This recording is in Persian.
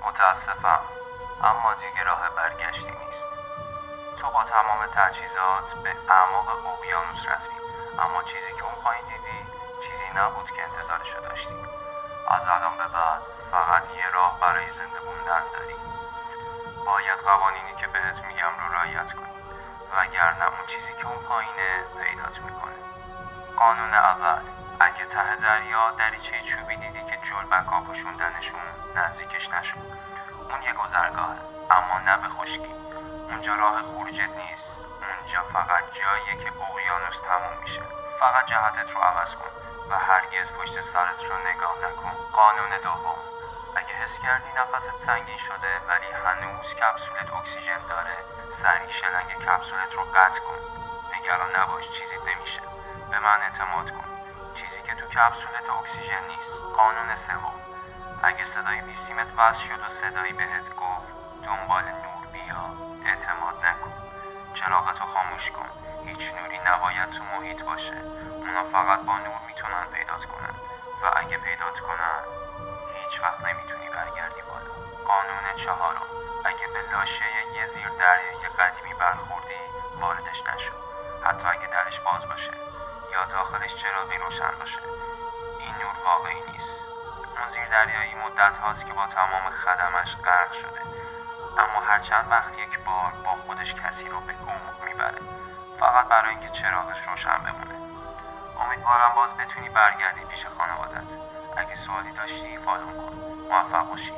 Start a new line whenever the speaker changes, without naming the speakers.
متاسفم، اما دیگه راه برگشتی نیست. تو با تمام تجهیزات به اعماق اقیانوس رفتی، اما چیزی که اون پایین دیدی چیزی نبود که انتظارشو داشتی. از الان به بعد فقط یه راه برای زنده موندن داری. باید قوانینی که بهت میگم رو رعایت کنی، وگرنه اون چیزی که اون پایینه پیدات میکنه. قانون اول: اگه ته دریا دریچه چوبی دیدی که جلبک‌ها پوشوندنشون، نزدیکش نشو. اون یه گذرگاهه، اما نه به خشکی. اونجا راه خروجت نیست. اونجا فقط جاییه که اقیانوس تموم میشه. فقط جهتت رو عوض کن و هرگز پشت سرت رو نگاه نکن. قانون دوم: اگه حس کردی نفست سنگین شده ولی هنوز کپسولت اکسیژن داره، سریع شلنگ کپسولت رو قطع کن. نگران نباش، چیزی نمیشه. به من اعتماد کن. چیزی که تو کپسولت اکسیژن نیست. قانون سوم: اگه صدای بیسیمت وصل شد و صدایی بهت گفت دنبال نور بیا، اعتماد نکن. چراغتو خاموش کن. هیچ نوری نباید تو محیط باشه. اونا فقط با نور میتونن پیدات کنن و اگه پیدات کنن هیچ وقت نمیتونی برگردی بالا. قانون چهارم: اگه به لاشه یه زیر دریایی قدیمی برخوردی، واردش نشو. حتی اگه درش باز باشه یا داخلش چراغی روشن باشه. این نور واقعی نیست. اون زیر دریایی مدت هاست که با تمام خدمش غرق شده، اما هر چند وقت یک بار با خودش کسی رو به عمق میبره، فقط برای اینکه چراغش روشن بمونه. امیدوارم باز بتونی برگردی پیش خانوادت. اگه سوالی داشتی فالو کن. موفق باشی.